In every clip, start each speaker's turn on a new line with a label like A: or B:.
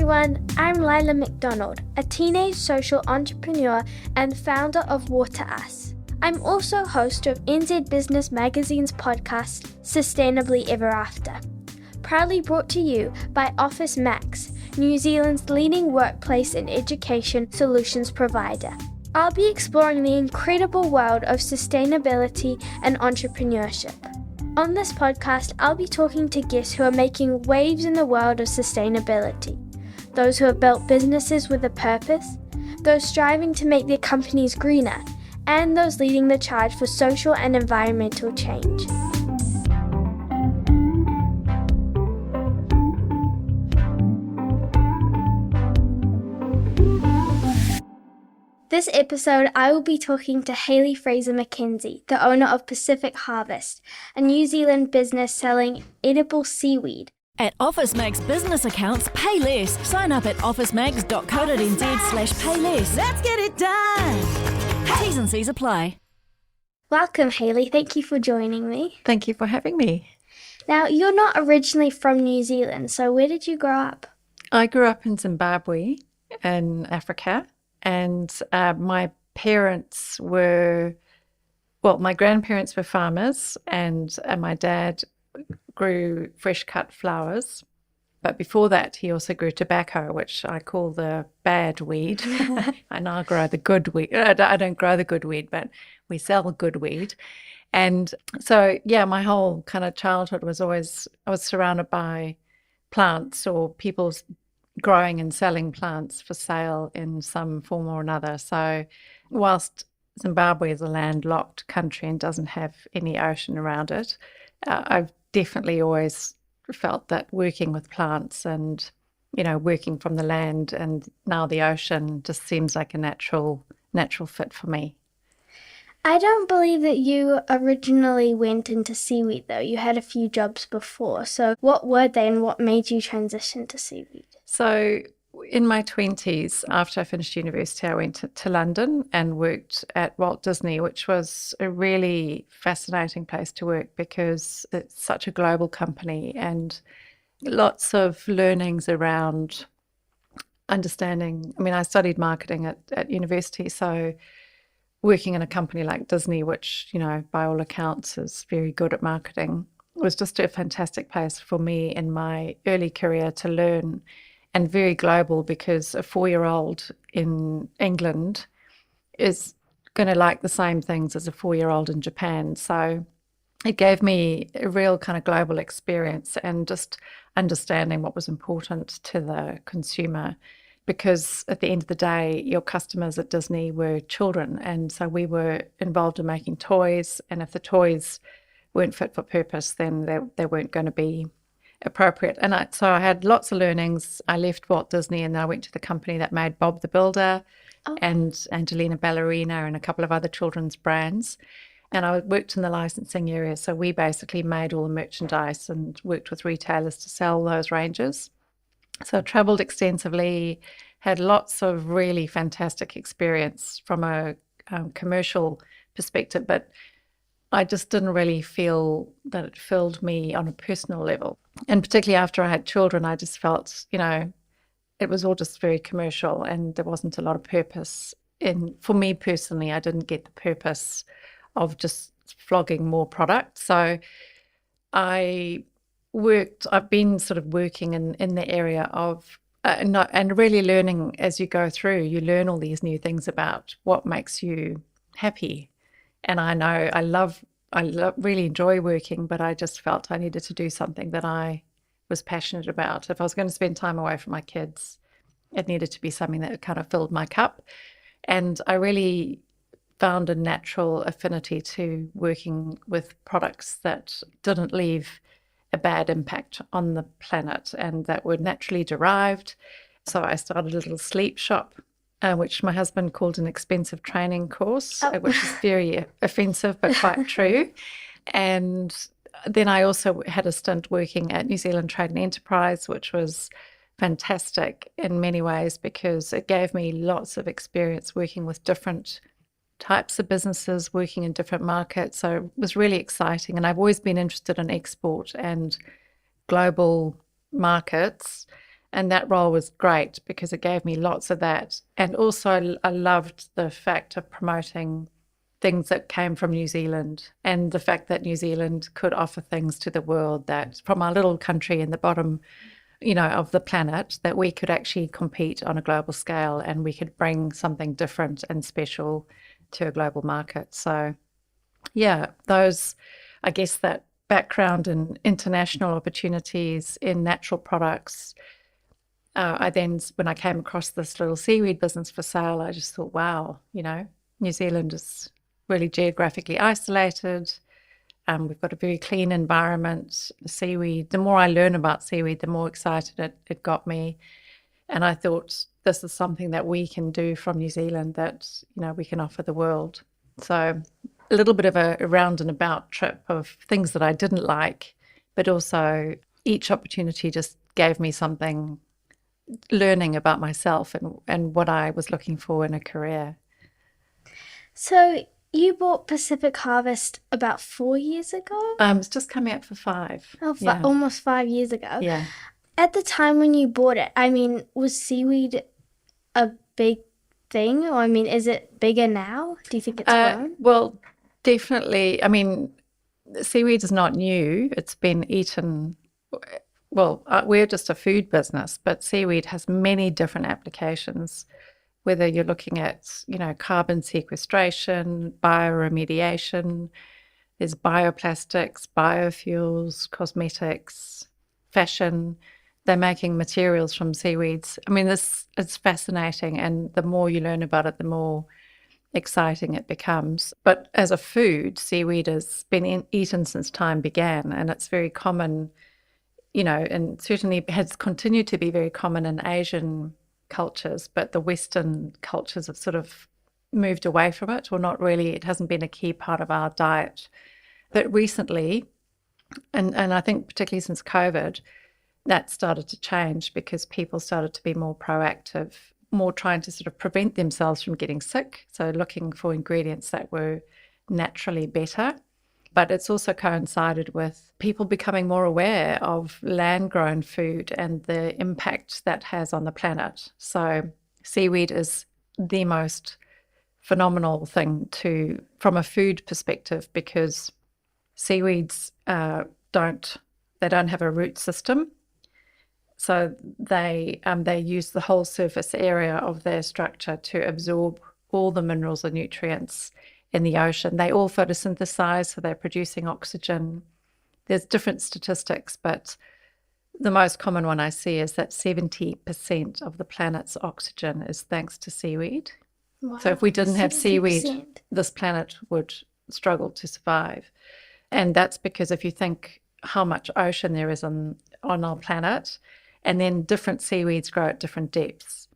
A: everyone, I'm Lilah McDonald, a teenage social entrepreneur and founder of Water Us. I'm also host of NZ Business Magazine's podcast, Sustainably Ever After. Proudly brought to you by Office Max, New Zealand's leading workplace and education solutions provider. I'll be exploring the incredible world of sustainability and entrepreneurship. On this podcast, I'll be talking to guests who are making waves in the world of sustainability. Those who have built businesses with a purpose, those striving to make their companies greener, and those leading the charge for social and environmental change. This episode, I will be talking to Hayley Fraser-Mackenzie, the owner of Pacific Harvest, a New Zealand business selling edible seaweed.
B: At Office Mags business accounts, pay less. Sign up at officemags.co.nz/payless. Let's get it done. T's and C's apply.
A: Welcome, Hayley. Thank you for joining me.
C: Thank you for having me.
A: Now, you're not originally from New Zealand, so where did you grow up?
C: I grew up in Zimbabwe in Africa, and my grandparents were farmers, and my dad grew fresh cut flowers. But before that, he also grew tobacco, which I call the bad weed. I now grow the good weed. I don't grow the good weed, but we sell good weed. And so, yeah, my whole kind of childhood I was surrounded by plants or people growing and selling plants for sale in some form or another. So whilst Zimbabwe is a landlocked country and doesn't have any ocean around it, I've definitely always felt that working with plants and, working from the land and now the ocean just seems like a natural fit for me.
A: I don't believe that you originally went into seaweed, though. You had a few jobs before. So what were they and what made you transition to seaweed?
C: So in my 20s, after I finished university, I went to London and worked at Walt Disney, which was a really fascinating place to work because it's such a global company and lots of learnings around understanding. I mean, I studied marketing at university, so working in a company like Disney, which, by all accounts is very good at marketing, was just a fantastic place for me in my early career to learn, and very global because a 4-year-old in England is going to like the same things as a 4-year-old in Japan. So it gave me a real kind of global experience and just understanding what was important to the consumer. Because at the end of the day, your customers at Disney were children. And so we were involved in making toys. And if the toys weren't fit for purpose, then they weren't going to be appropriate. And so I had lots of learnings. I left Walt Disney and I went to the company that made Bob the Builder and Angelina Ballerina and a couple of other children's brands. And I worked in the licensing area. So we basically made all the merchandise and worked with retailers to sell those ranges. So I travelled extensively, had lots of really fantastic experience from a commercial perspective, but I just didn't really feel that it filled me on a personal level. And particularly after I had children, I just felt, it was all just very commercial and there wasn't a lot of purpose. For me personally, I didn't get the purpose of just flogging more product. So I've been sort of working in the area of and really learning as you go through. You learn all these new things about what makes you happy. And I know I really enjoy working, but I just felt I needed to do something that I was passionate about. If I was going to spend time away from my kids, it needed to be something that kind of filled my cup. And I really found a natural affinity to working with products that didn't leave a bad impact on the planet and that were naturally derived. So I started a little sleep shop, which my husband called an expensive training course, which is very offensive but quite true. And then I also had a stint working at New Zealand Trade and Enterprise, which was fantastic in many ways because it gave me lots of experience working with different types of businesses, working in different markets. So it was really exciting. And I've always been interested in export and global markets. And that role was great because it gave me lots of that. And also I loved the fact of promoting things that came from New Zealand, and the fact that New Zealand could offer things to the world that from our little country in the bottom, of the planet, that we could actually compete on a global scale and we could bring something different and special to a global market. So yeah, I guess that background in international opportunities in natural products. I then, when I came across this little seaweed business for sale, I just thought, wow, New Zealand is really geographically isolated. We've got a very clean environment. The seaweed, the more I learn about seaweed, the more excited it got me. And I thought, this is something that we can do from New Zealand that, we can offer the world. So a little bit of a round and about trip of things that I didn't like, but also each opportunity just gave me something, learning about myself and what I was looking for in a career.
A: So you bought Pacific Harvest about 4 years ago?
C: It's just coming up for 5.
A: Oh,
C: Yeah.
A: Almost 5 years ago.
C: Yeah.
A: At the time when you bought it, was seaweed a big thing? Or, is it bigger now? Do you think it's grown?
C: Well, definitely. Seaweed is not new. It's been eaten. Well, we're just a food business, but seaweed has many different applications, whether you're looking at, carbon sequestration, bioremediation, there's bioplastics, biofuels, cosmetics, fashion. They're making materials from seaweeds. This is fascinating, and the more you learn about it, the more exciting it becomes. But as a food, seaweed has been eaten since time began, and it's very common, and certainly has continued to be very common in Asian cultures, but the Western cultures have sort of moved away from it, or not really. It hasn't been a key part of our diet. But recently, and I think particularly since COVID, that started to change because people started to be more proactive, more trying to sort of prevent themselves from getting sick. So looking for ingredients that were naturally better. But it's also coincided with people becoming more aware of land-grown food and the impact that has on the planet. So seaweed is the most phenomenal thing from a food perspective, because seaweeds don't have a root system. So they use the whole surface area of their structure to absorb all the minerals and nutrients in the ocean. They all photosynthesize, so they're producing oxygen. There's different statistics, but the most common one I see is that 70% of the planet's oxygen is thanks to seaweed.
A: Wow,
C: so if we didn't have
A: 70%.
C: Seaweed, this planet would struggle to survive. And that's because if you think how much ocean there is on our planet, and then different seaweeds grow at different depths.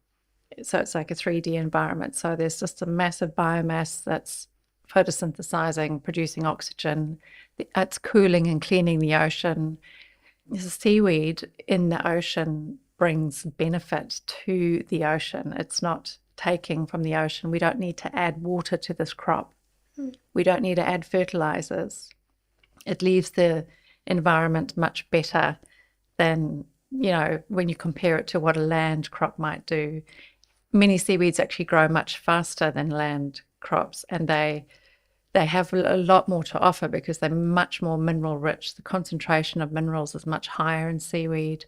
C: So it's like a 3D environment. So there's just a massive biomass that's photosynthesizing, producing oxygen. It's cooling and cleaning the ocean. The seaweed in the ocean brings benefit to the ocean. It's not taking from the ocean. We don't need to add water to this crop. We don't need to add fertilizers. It leaves the environment much better than, when you compare it to what a land crop might do. Many seaweeds actually grow much faster than land crops, and they have a lot more to offer because they're much more mineral rich. The concentration of minerals is much higher in seaweed.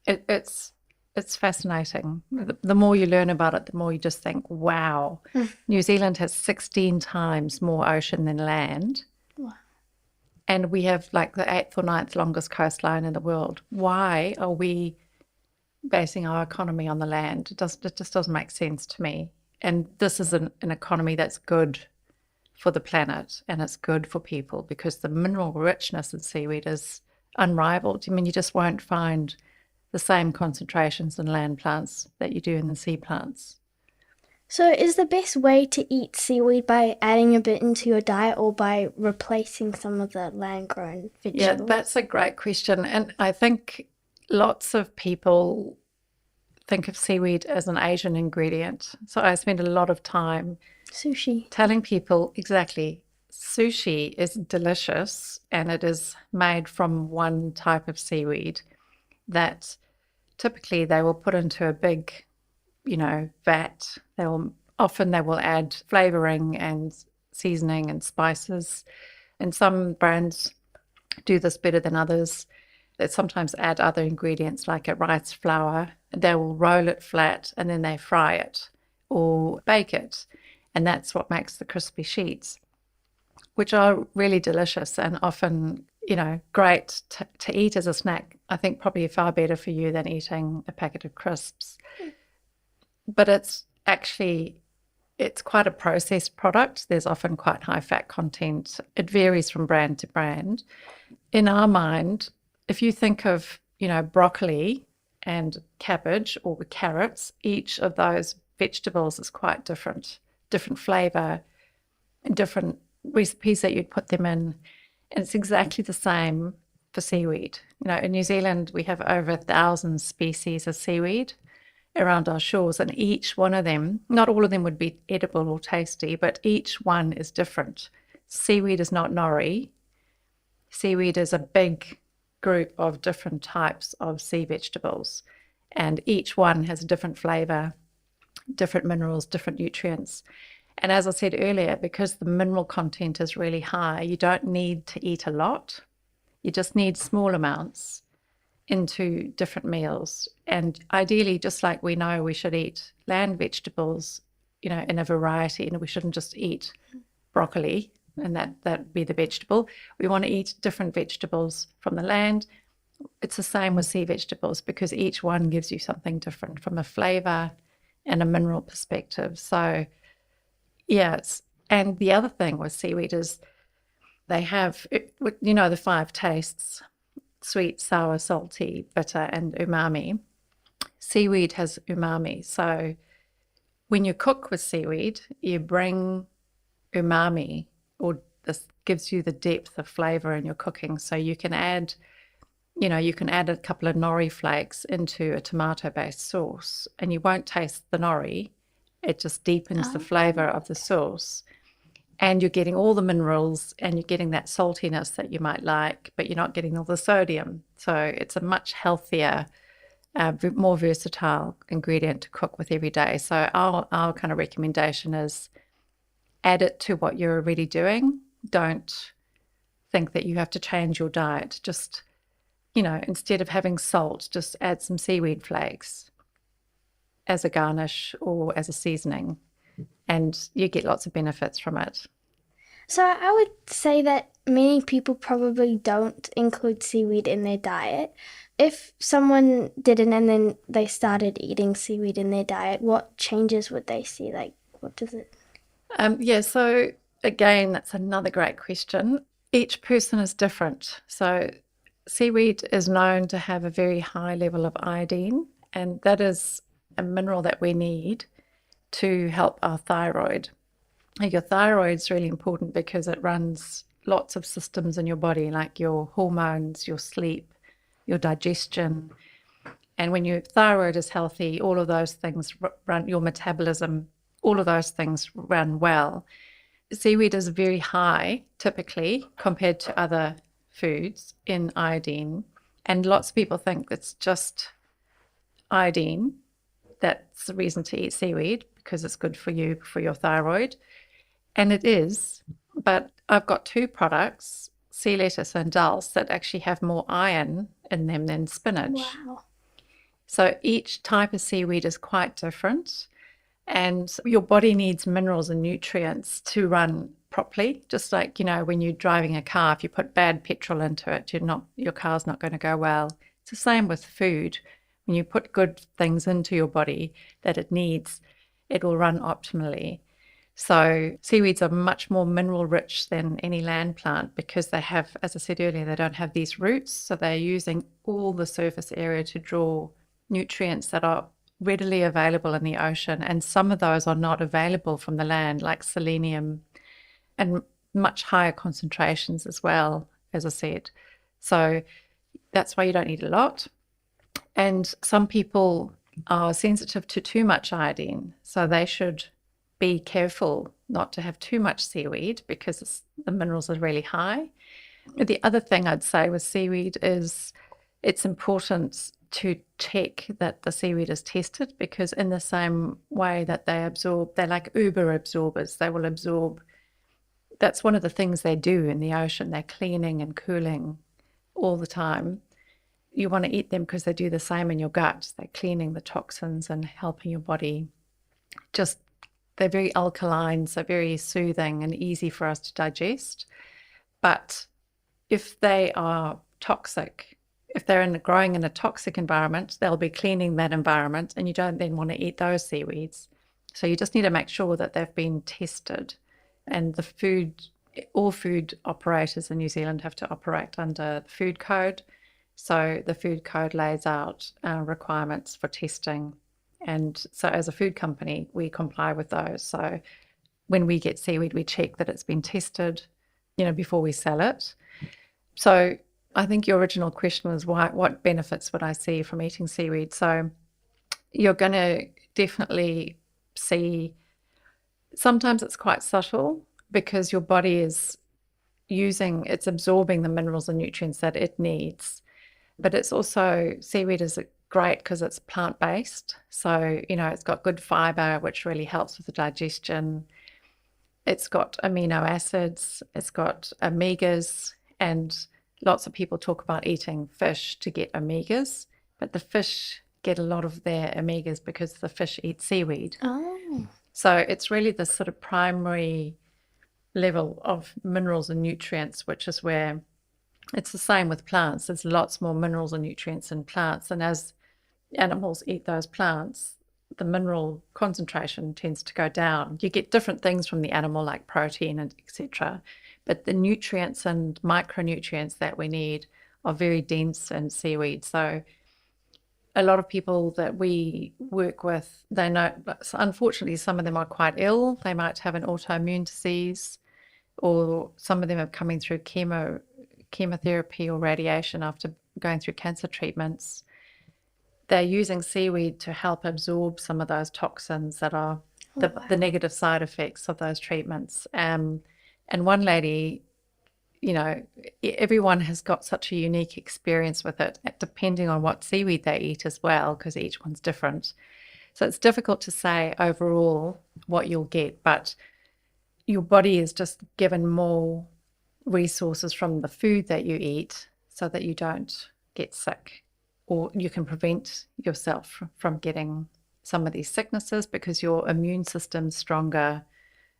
C: It's fascinating. The more you learn about it, the more you just think, wow, New Zealand has 16 times more ocean than land.
A: Wow.
C: And we have like the 8th or 9th longest coastline in the world. Why are we basing our economy on the land? It just doesn't make sense to me. And this is an economy that's good for the planet, and it's good for people because the mineral richness in seaweed is unrivaled. You just won't find the same concentrations in land plants that you do in the sea plants.
A: So is the best way to eat seaweed by adding a bit into your diet or by replacing some of the land-grown vegetables?
C: Yeah, that's a great question. And I think lots of people think of seaweed as an Asian ingredient. So I spend a lot of time
A: Sushi.
C: telling people exactly, sushi is delicious and it is made from one type of seaweed that typically they will put into a big, vat. They will add flavoring and seasoning and spices. And some brands do this better than others. They sometimes add other ingredients like a rice flour. They will roll it flat and then they fry it or bake it. And that's what makes the crispy sheets, which are really delicious and often, great to eat as a snack. I think probably far better for you than eating a packet of crisps. But it's quite a processed product. There's often quite high fat content. It varies from brand to brand. In our mind, if you think of, broccoli and cabbage or carrots, each of those vegetables is quite different flavor and different recipes that you'd put them in. And it's exactly the same for seaweed. In New Zealand, we have over 1,000 species of seaweed around our shores, and each one of them, not all of them would be edible or tasty, but each one is different. Seaweed is not nori. Seaweed is a big group of different types of sea vegetables, and each one has a different flavor, different minerals, different nutrients. And as I said earlier, because the mineral content is really high, you don't need to eat a lot. You just need small amounts into different meals. And ideally, just like we know we should eat land vegetables, in a variety, and we shouldn't just eat broccoli and that be the vegetable. We want to eat different vegetables from the land. It's the same with sea vegetables because each one gives you something different from a flavor and a mineral perspective. So and the other thing with seaweed is they have, the 5 tastes: sweet, sour, salty, bitter, and umami. Seaweed has umami. So when you cook with seaweed, you bring umami, or this gives you the depth of flavor in your cooking. So you can add, a couple of nori flakes into a tomato-based sauce and you won't taste the nori. It just deepens the flavor of the sauce. And you're getting all the minerals and you're getting that saltiness that you might like, but you're not getting all the sodium. So it's a much healthier, more versatile ingredient to cook with every day. So our kind of recommendation is add it to what you're already doing. Don't think that you have to change your diet. Just, instead of having salt, just add some seaweed flakes as a garnish or as a seasoning, and you get lots of benefits from it.
A: So I would say that many people probably don't include seaweed in their diet. If someone didn't and then they started eating seaweed in their diet, what changes would they see? Like, what does it?
C: So again, that's another great question. Each person is different. So seaweed is known to have a very high level of iodine, and that is a mineral that we need to help our thyroid. Your thyroid is really important because it runs lots of systems in your body, like your hormones, your sleep, your digestion. And when your thyroid is healthy, all of those things run, your metabolism, all of those things run well. Seaweed is very high, typically, compared to other foods in iodine. And lots of people think it's just iodine. That's the reason to eat seaweed, because it's good for you, for your thyroid. And it is, but I've got 2 products, sea lettuce and dulse, that actually have more iron in them than spinach.
A: Wow.
C: So each type of seaweed is quite different, and your body needs minerals and nutrients to run properly. Just like, when you're driving a car, if you put bad petrol into it, your car's not going to go well. It's the same with food. When you put good things into your body that it needs, it will run optimally. So seaweeds are much more mineral rich than any land plant because they have, as I said earlier, they don't have these roots. So they're using all the surface area to draw nutrients that are readily available in the ocean. And some of those are not available from the land, like selenium, and much higher concentrations as well, as I said. So that's why you don't need a lot. And some people are sensitive to too much iodine, so they should be careful not to have too much seaweed because the minerals are really high. The other thing I'd say with seaweed is it's important to check that the seaweed is tested, because in the same way that they absorb, they're like uber absorbers. They will absorb. That's one of the things they do in the ocean. They're cleaning and cooling all the time. You want to eat them because they do the same in your gut. They're cleaning the toxins and helping your body. They're very alkaline, so very soothing and easy for us to digest. But if they are toxic, if they're growing in a toxic environment, they'll be cleaning that environment, and you don't then want to eat those seaweeds. So you just need to make sure that they've been tested. And all food operators in New Zealand have to operate under the food code. So the food code lays out requirements for testing. And so as a food company, we comply with those. So when we get seaweed, we check that it's been tested, before we sell it. So I think your original question was what benefits would I see from eating seaweed? So you're going to definitely see, sometimes it's quite subtle because your body it's absorbing the minerals and nutrients that it needs. But it's also, seaweed is great because it's plant-based. So, it's got good fiber, which really helps with the digestion. It's got amino acids, it's got omegas, and lots of people talk about eating fish to get omegas, but the fish get a lot of their omegas because the fish eat seaweed.
A: Oh.
C: So it's really the sort of primary level of minerals and nutrients, which is where it's the same with plants. There's lots more minerals and nutrients in plants, and as animals eat those plants, the mineral concentration tends to go down. You get different things from the animal, like protein and etc., but the nutrients and micronutrients that we need are very dense in seaweed. So a lot of people that we work with, they know, unfortunately, some of them are quite ill. They might have an autoimmune disease, or some of them are coming through chemotherapy or radiation after going through cancer treatments. They're using seaweed to help absorb some of those toxins that are the negative side effects of those treatments. And one lady, everyone has got such a unique experience with it, depending on what seaweed they eat as well, because each one's different. So it's difficult to say overall what you'll get, but your body is just given more resources from the food that you eat so that you don't get sick, or you can prevent yourself from getting some of these sicknesses because your immune system's stronger.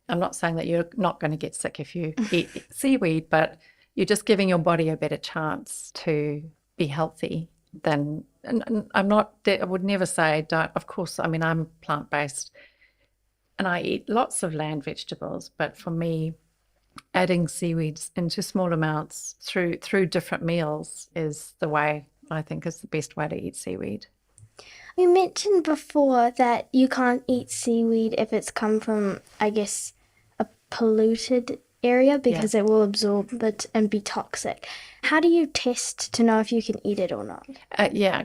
C: I'm not saying that you're not going to get sick if you eat seaweed, but you're just giving your body a better chance to be healthy than, and I would never say don't, of course, I'm plant-based and I eat lots of land vegetables, but for me, adding seaweeds into small amounts through different meals is the way I think is the best way to eat seaweed.
A: You mentioned before that you can't eat seaweed if it's come from, I guess, a polluted area because it will absorb it and be toxic. How do you test to know if you can eat it or not?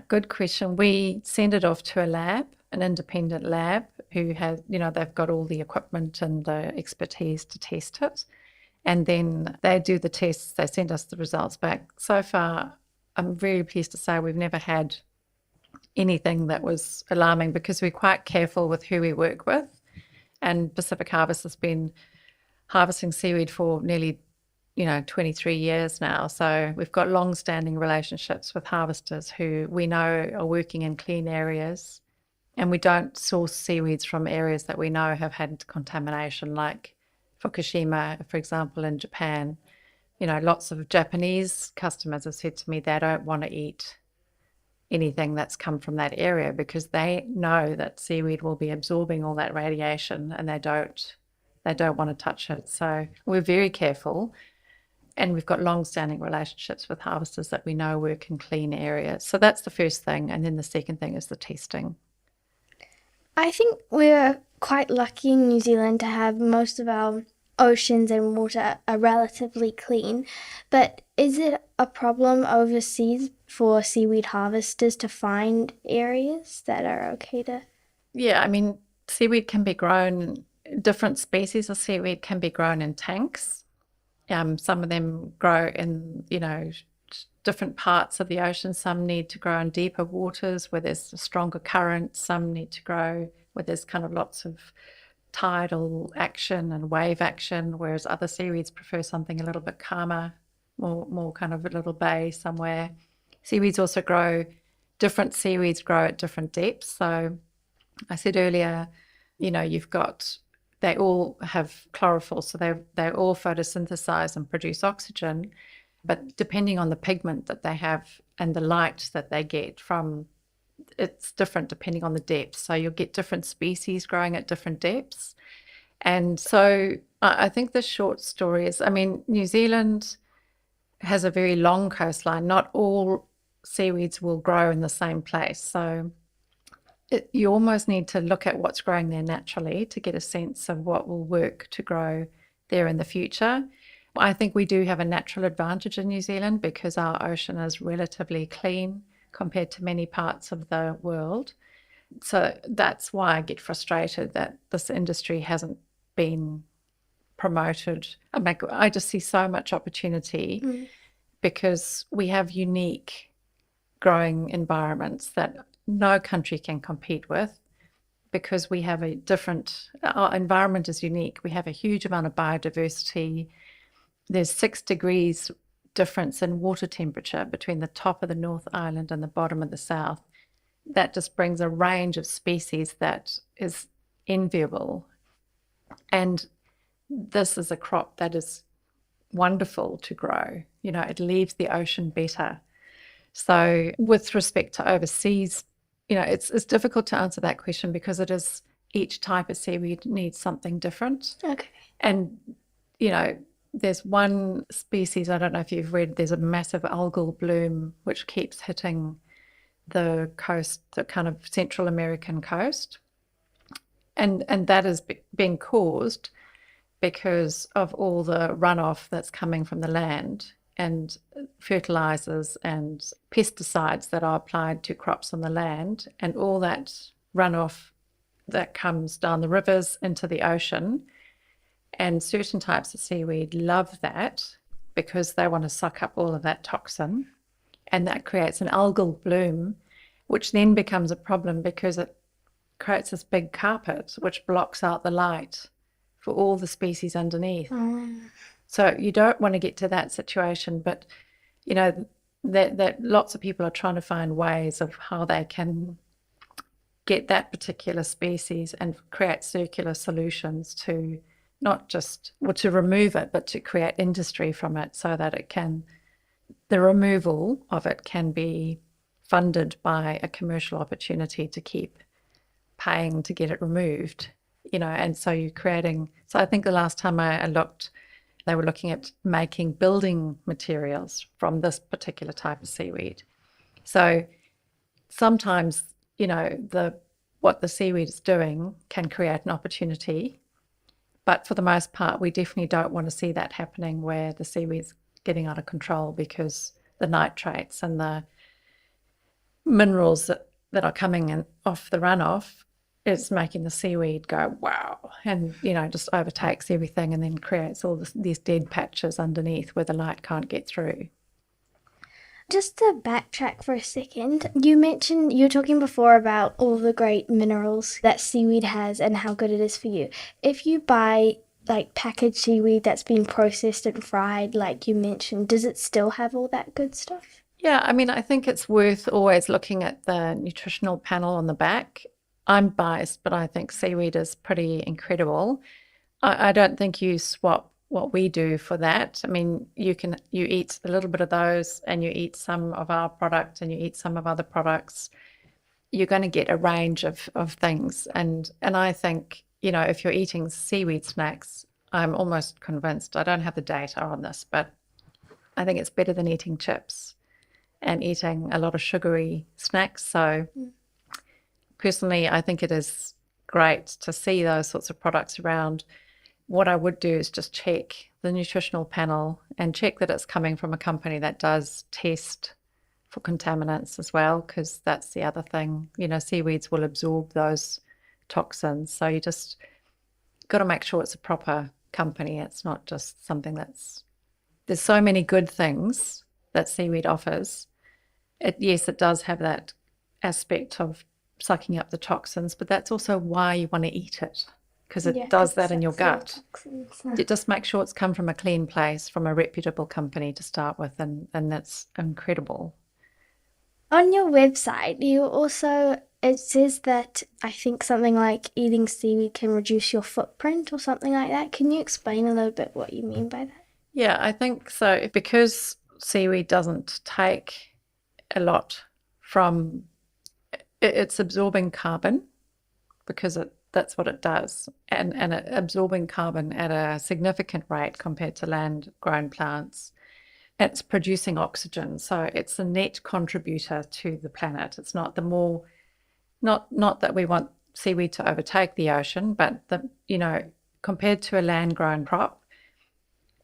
C: Good question. We send it off to a lab, an independent lab who has, they've got all the equipment and the expertise to test it. And then they do the tests, they send us the results back. So far, I'm very pleased to say we've never had anything that was alarming because we're quite careful with who we work with. And Pacific Harvest has been harvesting seaweed for nearly, 23 years now. So we've got long-standing relationships with harvesters who we know are working in clean areas. And we don't source seaweeds from areas that we know have had contamination, like Fukushima, for example, in Japan. Lots of Japanese customers have said to me they don't want to eat anything that's come from that area because they know that seaweed will be absorbing all that radiation and they don't want to touch it. So we're very careful, and we've got long-standing relationships with harvesters that we know work in clean areas. So that's the first thing, and then the second thing is the testing.
A: I think we're quite lucky in New Zealand to have most of our oceans and water are relatively clean, but is it a problem overseas for seaweed harvesters to find areas that are okay to?
C: Yeah, seaweed can be grown, different species of seaweed can be grown in tanks. Some of them grow in, different parts of the ocean. Some need to grow in deeper waters where there's a stronger current. Some need to grow where there's kind of lots of tidal action and wave action, whereas other seaweeds prefer something a little bit calmer, more kind of a little bay somewhere. Different seaweeds grow at different depths. So I said earlier, they all have chlorophyll, so they all photosynthesize and produce oxygen. But depending on the pigment that they have and the light that they get from, it's different depending on the depth. So you'll get different species growing at different depths. And so I think the short story is, New Zealand has a very long coastline. Not all seaweeds will grow in the same place. So you almost need to look at what's growing there naturally to get a sense of what will work to grow there in the future. I think we do have a natural advantage in New Zealand because our ocean is relatively clean compared to many parts of the world. So that's why I get frustrated that this industry hasn't been promoted. I just see so much opportunity because we have unique growing environments that no country can compete with, because we have our environment is unique. We have a huge amount of biodiversity. There's 6 degrees difference in water temperature between the top of the North Island and the bottom of the South. That just brings a range of species that is enviable. And this is a crop that is wonderful to grow. It leaves the ocean better. So with respect to overseas, it's difficult to answer that question because each type of seaweed needs something different.
A: Okay.
C: And, there's one species, I don't know if you've read, there's a massive algal bloom which keeps hitting the coast, the kind of Central American coast. And that is being caused because of all the runoff that's coming from the land and fertilizers and pesticides that are applied to crops on the land, and all that runoff that comes down the rivers into the ocean. And certain types of seaweed love that because they want to suck up all of that toxin, and that creates an algal bloom, which then becomes a problem because it creates this big carpet which blocks out the light for all the species underneath. So you don't want to get to that situation, but that lots of people are trying to find ways of how they can get that particular species and create circular solutions to not just to remove it, but to create industry from it so that the removal of it can be funded by a commercial opportunity to keep paying to get it removed, and so so I think the last time I looked, they were looking at making building materials from this particular type of seaweed. So sometimes, what the seaweed is doing can create an opportunity, but for the most part, we definitely don't want to see that happening where the seaweed's getting out of control because the nitrates and the minerals that are coming in off the runoff is making the seaweed go, wow, and, just overtakes everything and then creates all these dead patches underneath where the light can't get through.
A: Just to backtrack for a second, you mentioned, you were talking before about all the great minerals that seaweed has and how good it is for you. If you buy packaged seaweed that's been processed and fried, like you mentioned, does it still have all that good stuff?
C: Yeah, I think it's worth always looking at the nutritional panel on the back. I'm biased, but I think seaweed is pretty incredible. I don't think you swap what we do for that. You eat a little bit of those and you eat some of our product and you eat some of other products. You're going to get a range of things. And I think, if you're eating seaweed snacks, I'm almost convinced, I don't have the data on this, but I think it's better than eating chips and eating a lot of sugary snacks. So personally, I think it is great to see those sorts of products around. What I would do is just check the nutritional panel and check that it's coming from a company that does test for contaminants as well, because that's the other thing. Seaweeds will absorb those toxins. So you just got to make sure it's a proper company. It's not just something there's so many good things that seaweed offers, it does have that aspect of sucking up the toxins, but that's also why you want to eat it, because it does that in your gut. It just makes sure it's come from a clean place, from a reputable company to start with, and that's incredible.
A: On your website, it says that I think something like eating seaweed can reduce your footprint or something like that. Can you explain a little bit what you mean by that?
C: Yeah, I think so. Because seaweed doesn't take a lot from, it's absorbing carbon, because that's what it does, and absorbing carbon at a significant rate compared to land-grown plants. It's producing oxygen, so it's a net contributor to the planet. It's not not that we want seaweed to overtake the ocean, but compared to a land-grown crop,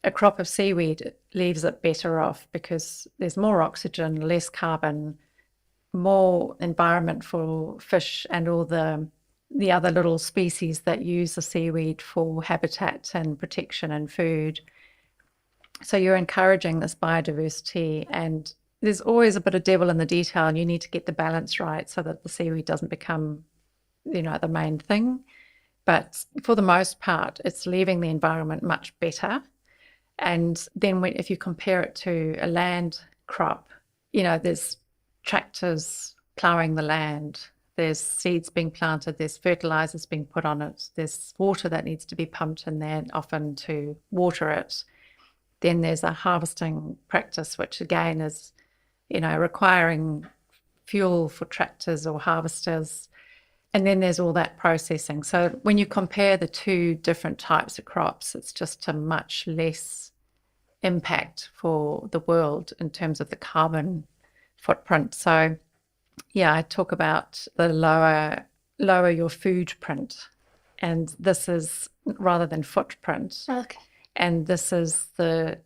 C: a crop of seaweed leaves it better off because there's more oxygen, less carbon, more environment for fish and all the other little species that use the seaweed for habitat and protection and food. So you're encouraging this biodiversity, and there's always a bit of devil in the detail, and you need to get the balance right so that the seaweed doesn't become, the main thing. But for the most part, it's leaving the environment much better. And then if you compare it to a land crop, there's tractors ploughing the land, there's seeds being planted, there's fertilizers being put on it, there's water that needs to be pumped in there often to water it. Then there's a harvesting practice, which again is, requiring fuel for tractors or harvesters. And then there's all that processing. So when you compare the two different types of crops, it's just a much less impact for the world in terms of the carbon footprint. So yeah, I talk about the lower your food print, and this is rather than footprint.
A: Okay.
C: And this is a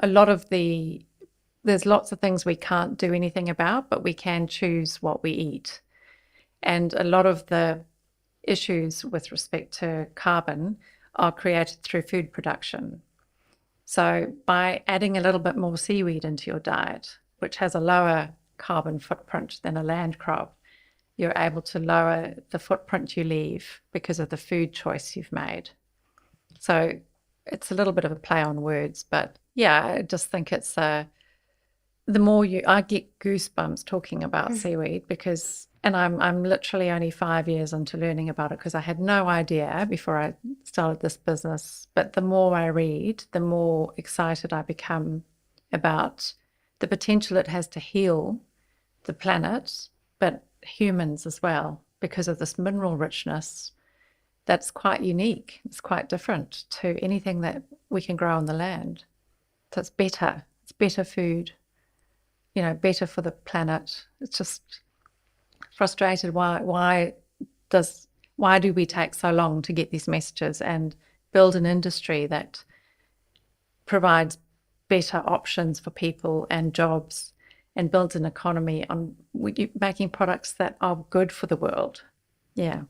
C: lot of there's lots of things we can't do anything about, but we can choose what we eat. And a lot of the issues with respect to carbon are created through food production. So by adding a little bit more seaweed into your diet, which has a lower carbon footprint than a land crop, you're able to lower the footprint you leave because of the food choice you've made. So it's a little bit of a play on words, but yeah, I just think it's I get goosebumps talking about seaweed because, and I'm literally only 5 years into learning about it because I had no idea before I started this business. But the more I read, the more excited I become about the potential it has to heal the planet, but humans as well, because of this mineral richness that's quite unique. It's quite different to anything that we can grow on the land. So it's better. It's better food, better for the planet. It's just frustrated. Why do we take so long to get these messages and build an industry that provides better options for people and jobs and builds an economy on making products that are good for the world? Yeah.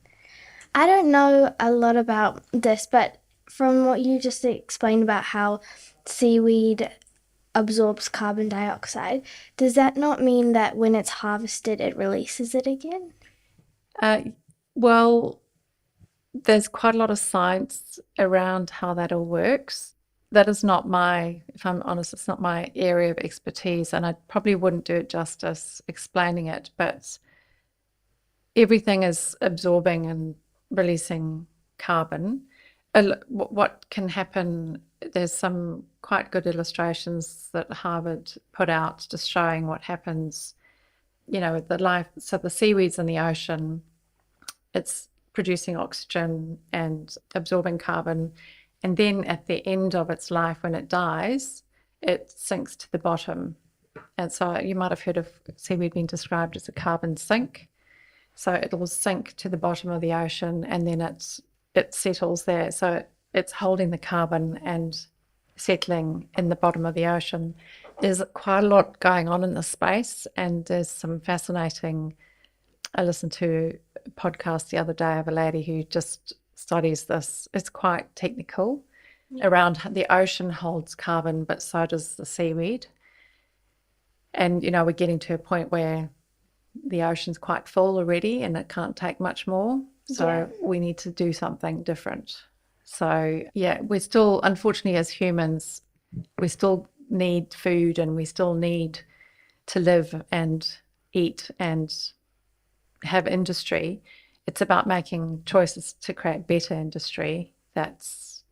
A: I don't know a lot about this, but from what you just explained about how seaweed absorbs carbon dioxide, does that not mean that when it's harvested, it releases it again?
C: Well, there's quite a lot of science around how that all works. That is not if I'm honest, it's not my area of expertise, and I probably wouldn't do it justice explaining it, but everything is absorbing and releasing carbon. What can happen, there's some quite good illustrations that Harvard put out just showing what happens, with the life. So the seaweed's in the ocean, it's producing oxygen and absorbing carbon. And then at the end of its life, when it dies, it sinks to the bottom. And so you might have heard of seaweed being described as a carbon sink. So it will sink to the bottom of the ocean, and then it settles there. So it's holding the carbon and settling in the bottom of the ocean. There's quite a lot going on in this space, and there's some fascinating. I listened to a podcast the other day of a lady who just studies this. It's quite technical around the ocean holds carbon, but so does the seaweed. And, we're getting to a point where the ocean's quite full already and it can't take much more. So we need to do something different. So, we're still, unfortunately, as humans, we still need food and we still need to live and eat and have industry. It's about making choices to create better industry. That's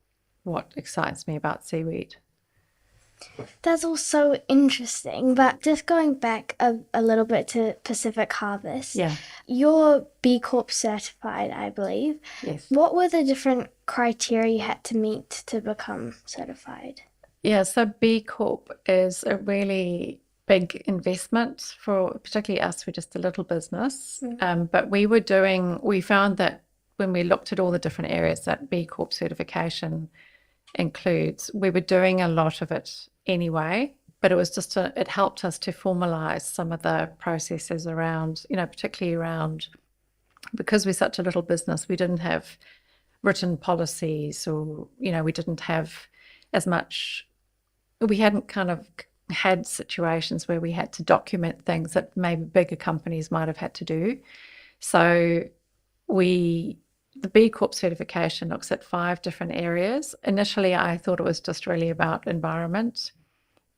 C: what excites me about seaweed.
A: That's all so interesting, but just going back a little bit to Pacific Harvest.
C: Yeah.
A: You're B Corp certified, I believe.
C: Yes.
A: What were the different criteria you had to meet to become certified?
C: Yeah, so B Corp is a really big investment for particularly us. We're just a little business. But we found that when we looked at all the different areas that B Corp certification includes, we were doing a lot of it anyway, but it was just it helped us to formalize some of the processes around, particularly around, because we're such a little business, we didn't have written policies, or, we didn't have as much, we hadn't kind of had situations where we had to document things that maybe bigger companies might have had to do. So the B Corp certification looks at 5 different areas. Initially, I thought it was just really about environment,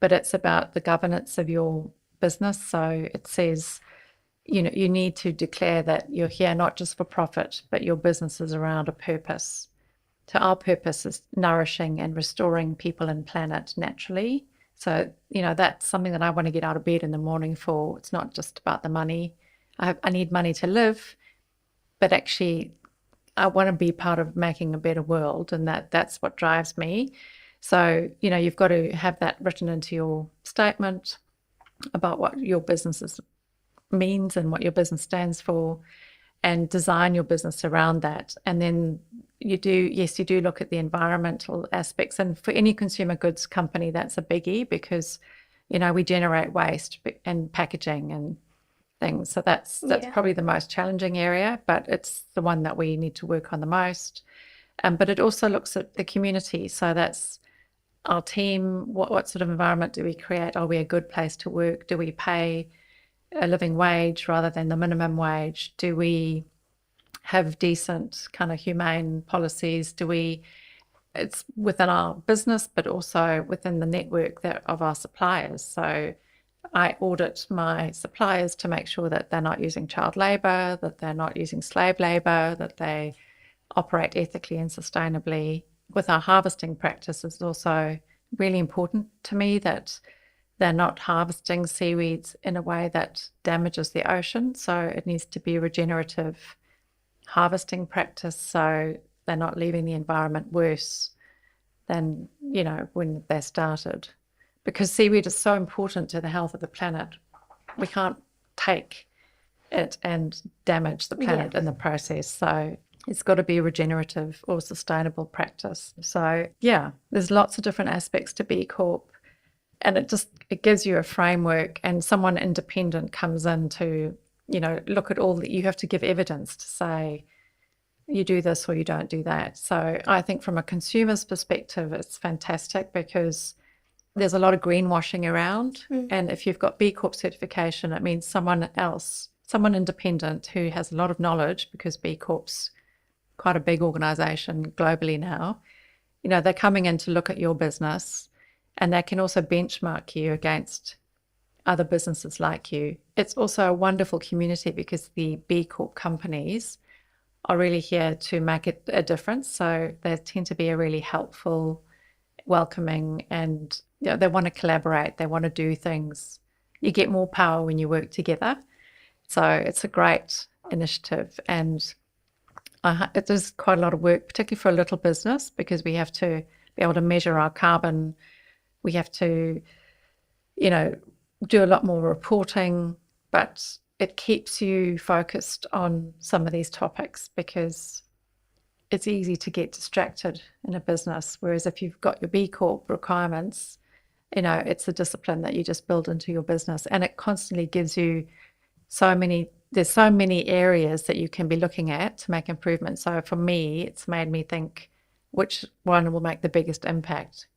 C: but it's about the governance of your business. So it says, you need to declare that you're here not just for profit, but your business is around a purpose. So our purpose is nourishing and restoring people and planet naturally. So, that's something that I want to get out of bed in the morning for. It's not just about the money. I need money to live, but actually I want to be part of making a better world, and that's what drives me. So, you've got to have that written into your statement about what your business means and what your business stands for, and design your business around that. And then you do look at the environmental aspects. And for any consumer goods company, that's a biggie because, we generate waste and packaging and things. So that's probably the most challenging area, but it's the one that we need to work on the most. But it also looks at the community. So that's our team. What sort of environment do we create? Are we a good place to work? Do we pay a living wage rather than the minimum wage? Do we have decent kind of humane policies? It's within our business, but also within the network of our suppliers. So I audit my suppliers to make sure that they're not using child labour, that they're not using slave labour, that they operate ethically and sustainably. With our harvesting practices, it's also really important to me that they're not harvesting seaweeds in a way that damages the ocean. So it needs to be a regenerative harvesting practice, so they're not leaving the environment worse than, when they started. Because seaweed is so important to the health of the planet. We can't take it and damage the planet in the process. So it's got to be a regenerative or sustainable practice. So, there's lots of different aspects to B Corp. And it gives you a framework, and someone independent comes in to, look at all that. You have to give evidence to say you do this or you don't do that. So I think from a consumer's perspective, it's fantastic because there's a lot of greenwashing around. And if you've got B Corp certification, it means someone independent who has a lot of knowledge, because B Corp's quite a big organisation globally now. They're coming in to look at your business, and they can also benchmark you against other businesses like you. It's also a wonderful community because the B Corp companies are really here to make a difference. So they tend to be a really helpful, welcoming, and they want to collaborate. They want to do things. You get more power when you work together. So it's a great initiative, and it is quite a lot of work, particularly for a little business, because we have to be able to measure our carbon. We have to, do a lot more reporting, but it keeps you focused on some of these topics because it's easy to get distracted in a business. Whereas if you've got your B Corp requirements, it's a discipline that you just build into your business, and it constantly gives you there's so many areas that you can be looking at to make improvements. So for me, it's made me think, which one will make the biggest impact?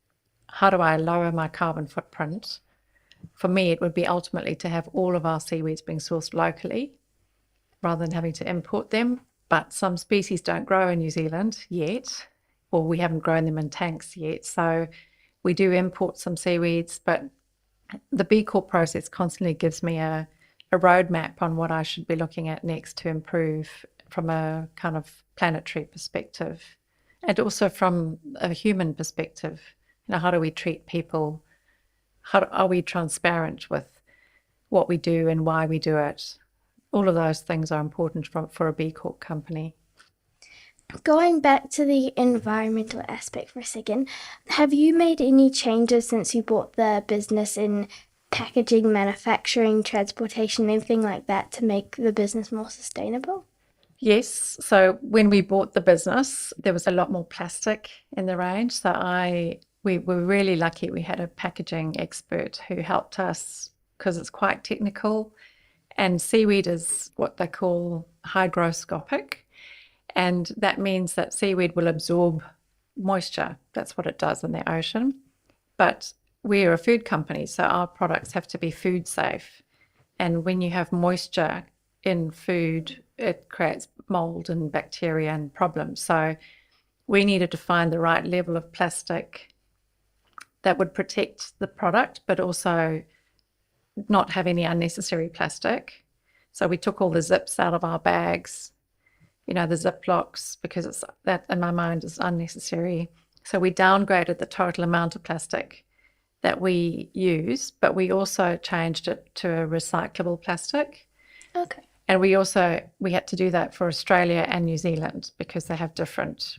C: How do I lower my carbon footprint? for me, it would be ultimately to have all of our seaweeds being sourced locally rather than having to import them. But some species don't grow in New Zealand yet, or we haven't grown them in tanks yet. So we do import some seaweeds, but the B Corp process constantly gives me a roadmap on what I should be looking at next to improve from a kind of planetary perspective, and also from a human perspective. How do we treat people? Are we transparent with what we do and why we do it? All of those things are important for a B Corp company.
A: Going back to the environmental aspect for a second, have you made any changes since you bought the business in packaging, manufacturing, transportation, anything like that to make the business more sustainable?
C: Yes. So when we bought the business, there was a lot more plastic in the range. So we were really lucky. We had a packaging expert who helped us because it's quite technical. And seaweed is what they call hygroscopic. And that means that seaweed will absorb moisture. That's what it does in the ocean. But we're a food company, so our products have to be food safe. And when you have moisture in food, it creates mold and bacteria and problems. So we needed to find the right level of plastic that would protect the product, but also not have any unnecessary plastic. So we took all the zips out of our bags, the Ziplocs, because that in my mind is unnecessary. So we downgraded the total amount of plastic that we use, but we also changed it to a recyclable plastic.
A: Okay.
C: And we had to do that for Australia and New Zealand because they have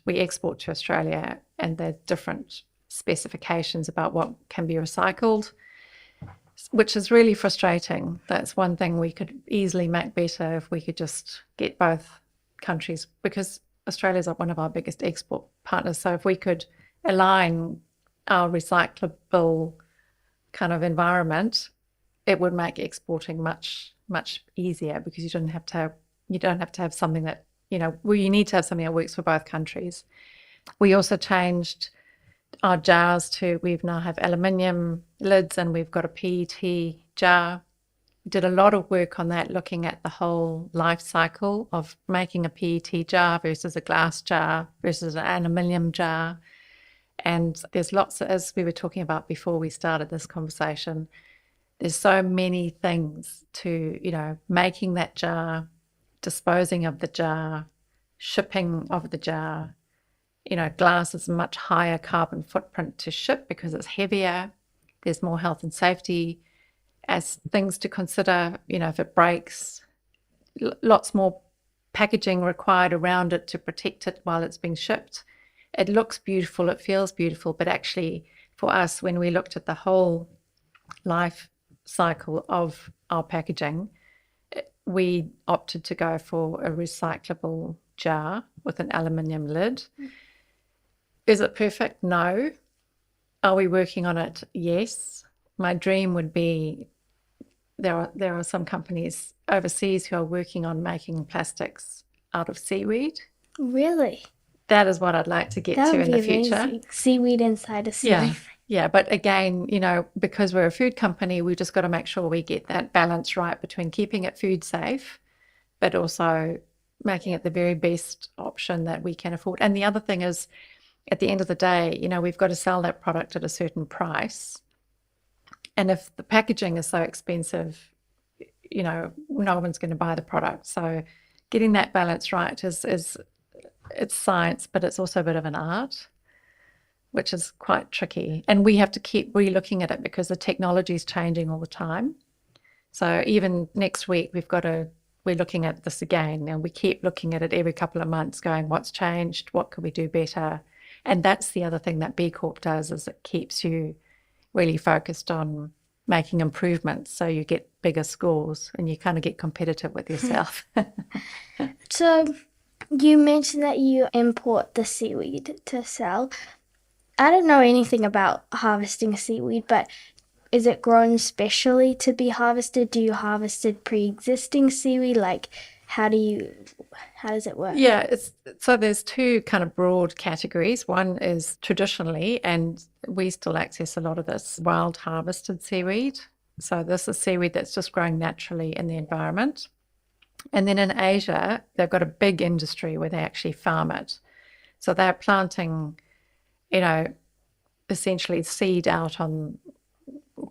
C: we export to Australia and there's different specifications about what can be recycled, which is really frustrating. That's one thing we could easily make better if we could just get both countries, because Australia is one of our biggest export partners. So if we could align our recyclable kind of environment, it would make exporting much, much easier, because you don't have to have something that, you need to have something that works for both countries. We also changed our jars we now have aluminium lids and we've got a PET jar. We did a lot of work on that, looking at the whole life cycle of making a PET jar versus a glass jar versus an aluminium jar. And there's lots, as we were talking about before we started this conversation, there's so many things to, making that jar, disposing of the jar, shipping of the jar. Glass is a much higher carbon footprint to ship because it's heavier. There's more health and safety as things to consider. If it breaks, lots more packaging required around it to protect it while it's being shipped. It looks beautiful, it feels beautiful, but actually for us, when we looked at the whole life cycle of our packaging, we opted to go for a recyclable jar with an aluminium lid. Is it perfect? No. Are we working on it? Yes. My dream would be, there are some companies overseas who are working on making plastics out of seaweed.
A: Really?
C: That is what I'd like to get to in the future.
A: Amazing. Seaweed inside a seaweed.
C: Yeah. But again, because we're a food company, we've just got to make sure we get that balance right between keeping it food safe, but also making it the very best option that we can afford. And the other thing is, at the end of the day, we've got to sell that product at a certain price. And if the packaging is so expensive, no one's going to buy the product. So getting that balance right is it's science, but it's also a bit of an art, which is quite tricky. And we have to keep re-looking at it because the technology is changing all the time. So even next week, we're looking at this again, and we keep looking at it every couple of months, going, what's changed? What could we do better? And that's the other thing that B Corp does, is it keeps you really focused on making improvements, so you get bigger scores and you kind of get competitive with yourself.
A: So you mentioned that you import the seaweed to sell. I don't know anything about harvesting seaweed, but is it grown specially to be harvested? Do you harvest pre-existing seaweed? How does it work?
C: Yeah, so there's two kind of broad categories. One is traditionally, and we still access a lot of this, wild harvested seaweed. So this is seaweed that's just growing naturally in the environment. And then in Asia, they've got a big industry where they actually farm it. So they're planting, essentially seed out on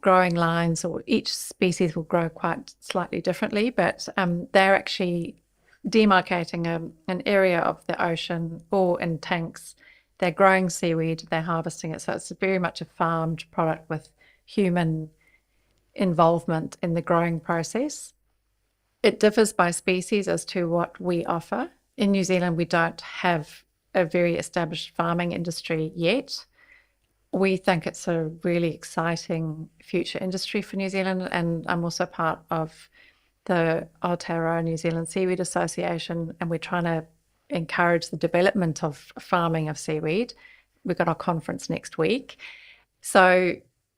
C: growing lines, or each species will grow quite slightly differently, but they're actually demarcating an area of the ocean or in tanks. They're growing seaweed, they're harvesting it. So it's very much a farmed product with human involvement in the growing process. It differs by species as to what we offer. In New Zealand, we don't have a very established farming industry yet. We think it's a really exciting future industry for New Zealand, and I'm also part of the Aotearoa New Zealand Seaweed Association, and we're trying to encourage the development of farming of seaweed. We've got our conference next week. So,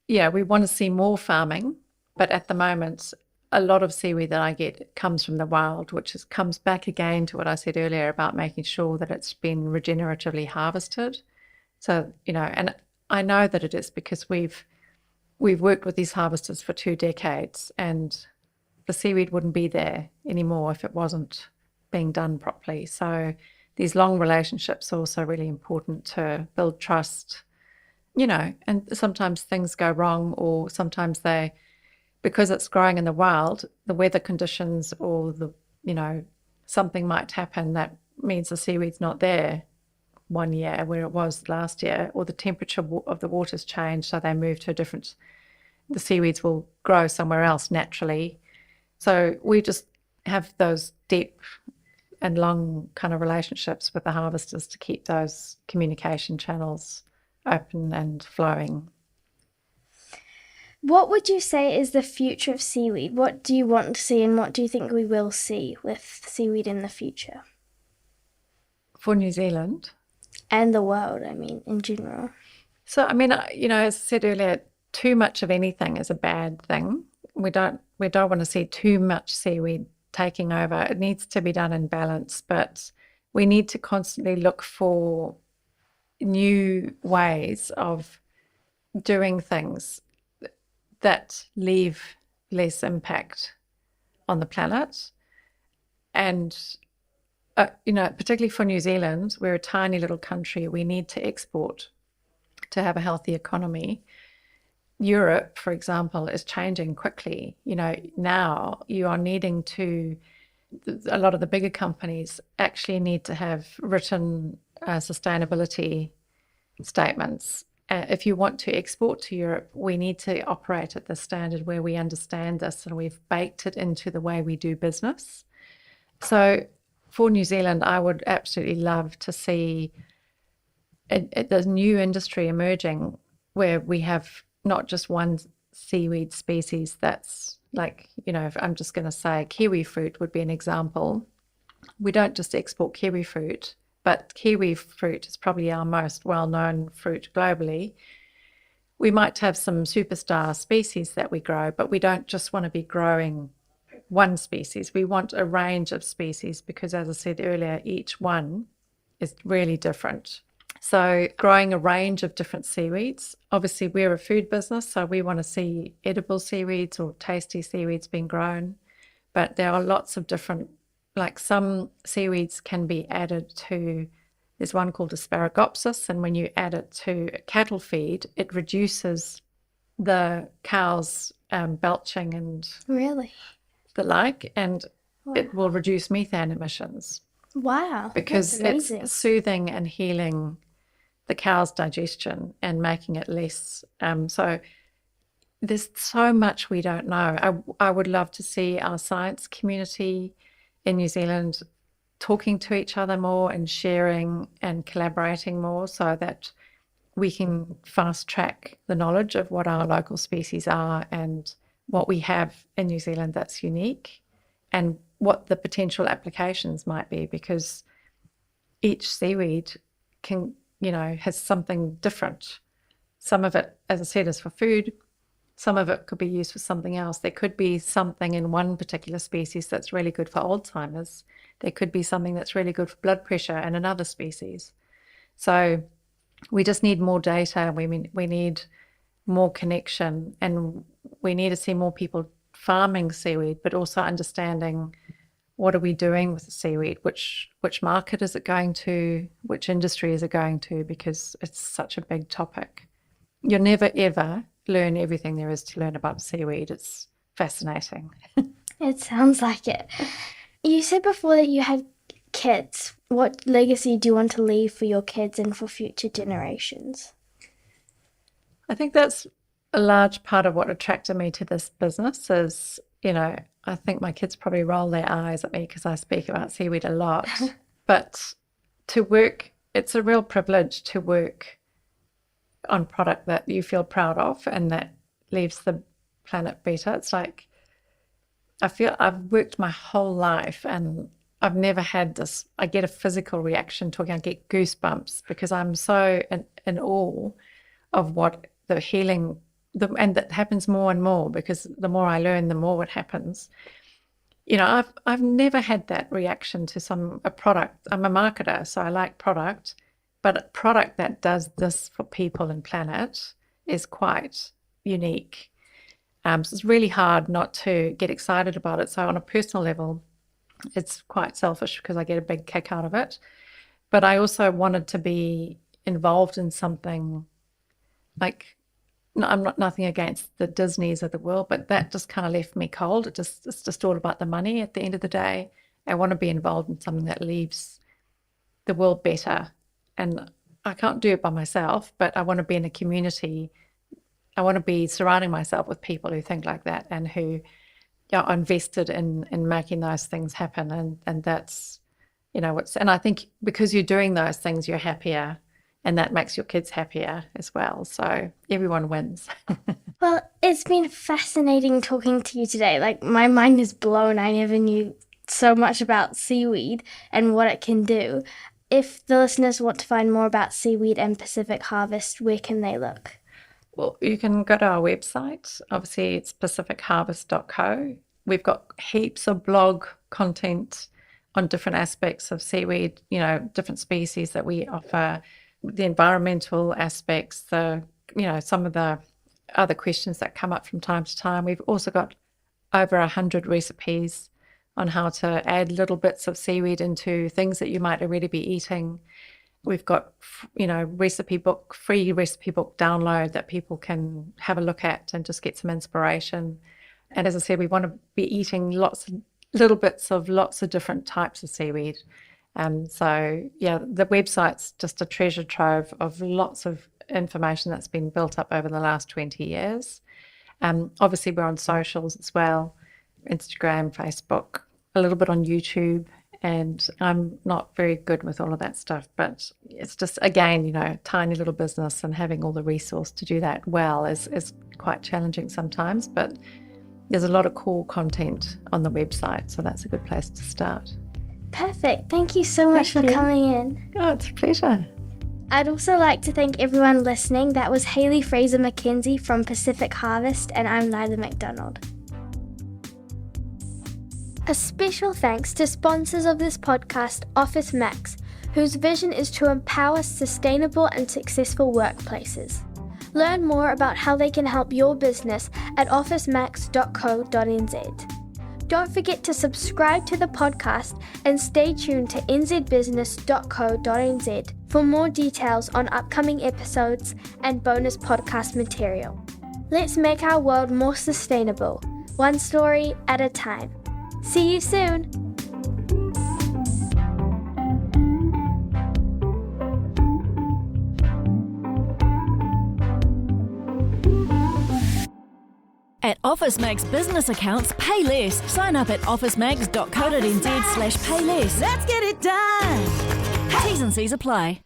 C: yeah, we want to see more farming, but at the moment, a lot of seaweed that I get comes from the wild, which comes back again to what I said earlier about making sure that it's been regeneratively harvested. So, and I know that it is because we've worked with these harvesters for 2 decades, and the seaweed wouldn't be there anymore if it wasn't being done properly. So these long relationships are also really important to build trust, and sometimes things go wrong, or sometimes because it's growing in the wild, the weather conditions or something might happen that means the seaweed's not there one year where it was last year, or the temperature of the water's changed, so they move to the seaweeds will grow somewhere else naturally. So we just have those deep and long kind of relationships with the harvesters to keep those communication channels open and flowing.
A: What would you say is the future of seaweed? What do you want to see, and what do you think we will see with seaweed in the future?
C: For New Zealand?
A: And the world, in general.
C: So, as I said earlier, too much of anything is a bad thing. We don't want to see too much seaweed taking over. It needs to be done in balance, but we need to constantly look for new ways of doing things that leave less impact on the planet. And particularly for New Zealand, we're a tiny little country. We need to export to have a healthy economy. Europe, for example, is changing quickly. Now you are needing a lot of the bigger companies actually need to have written sustainability statements. If you want to export to Europe, we need to operate at the standard where we understand this and we've baked it into the way we do business. So for New Zealand, I would absolutely love to see the new industry emerging where we have not just one seaweed species that's if I'm just going to say kiwi fruit would be an example. We don't just export kiwi fruit, but kiwi fruit is probably our most well-known fruit globally. We might have some superstar species that we grow, but we don't just want to be growing one species. We want a range of species because, as I said earlier, each one is really different. So growing a range of different seaweeds. Obviously, we're a food business, so we want to see edible seaweeds or tasty seaweeds being grown. But there are lots of different, some seaweeds can be added to, there's one called Asparagopsis, and when you add it to cattle feed, it reduces the cows belching and
A: Really?
C: the like, and
A: Wow.
C: it will reduce methane emissions.
A: Wow.
C: Because
A: that's
C: it's soothing and healing the cow's digestion and making it less. So there's so much we don't know. I would love to see our science community in New Zealand talking to each other more and sharing and collaborating more so that we can fast track the knowledge of what our local species are and what we have in New Zealand that's unique and what the potential applications might be, because each seaweed can, has something different. Some of it, as I said, is for food. Some of it could be used for something else. There could be something in one particular species that's really good for Alzheimer's. There could be something that's really good for blood pressure in another species. So we just need more data. We need more connection. And we need to see more people farming seaweed, but also understanding what are we doing with the seaweed, which market is it going to, which industry is it going to, because it's such a big topic. You'll never, ever learn everything there is to learn about seaweed. It's fascinating.
A: It sounds like it. You said before that you had kids. What legacy do you want to leave for your kids and for future generations?
C: I think that's a large part of what attracted me to this business is, I think my kids probably roll their eyes at me because I speak about seaweed a lot. But to work, it's a real privilege to work on product that you feel proud of and that leaves the planet better. It's like, I feel I've worked my whole life and I've never had this. I get a physical reaction talking. I get goosebumps because I'm so in awe of what the healing, and that happens more and more because the more I learn, the more it happens. I've never had that reaction to a product. I'm a marketer, so I like product, but a product that does this for people and planet is quite unique. So it's really hard not to get excited about it. So on a personal level, it's quite selfish because I get a big kick out of it. But I also wanted to be involved in something like, I'm not nothing against the Disneys of the world, but that just kind of left me cold. It's just all about the money at the end of the day. I want to be involved in something that leaves the world better. And I can't do it by myself, but I want to be in a community. I want to be surrounding myself with people who think like that and who are invested in making those things happen. And that's, and I think because you're doing those things, you're happier. And that makes your kids happier as well. So everyone wins.
A: Well, it's been fascinating talking to you today. Like, my mind is blown. I never knew so much about seaweed and what it can do. If the listeners want to find more about seaweed and Pacific Harvest, where can they look?
C: Well, you can go to our website. Obviously, it's pacificharvest.co. We've got heaps of blog content on different aspects of seaweed, different species that we offer, the environmental aspects, some of the other questions that come up from time to time. We've also got over 100 recipes on how to add little bits of seaweed into things that you might already be eating. We've got, free recipe book download that people can have a look at and just get some inspiration. And as I said, we want to be eating lots of little bits of lots of different types of seaweed. The website's just a treasure trove of lots of information that's been built up over the last 20 years. Obviously, we're on socials as well, Instagram, Facebook, a little bit on YouTube. And I'm not very good with all of that stuff, but it's just, again, tiny little business and having all the resource to do that well is quite challenging sometimes. But there's a lot of cool content on the website, so that's a good place to start.
A: Perfect. Thank you so much for coming in.
C: Oh, it's a pleasure.
A: I'd also like to thank everyone listening. That was Hayley Fraser-Mackenzie from Pacific Harvest, and I'm Lilah McDonald. A special thanks to sponsors of this podcast, Office Max, whose vision is to empower sustainable and successful workplaces. Learn more about how they can help your business at officemax.co.nz. Don't forget to subscribe to the podcast and stay tuned to nzbusiness.co.nz for more details on upcoming episodes and bonus podcast material. Let's make our world more sustainable, one story at a time. See you soon!
B: At Office Max business accounts, pay less. Sign up at officemax.co.nz/payless. Let's get it done. T's and C's apply.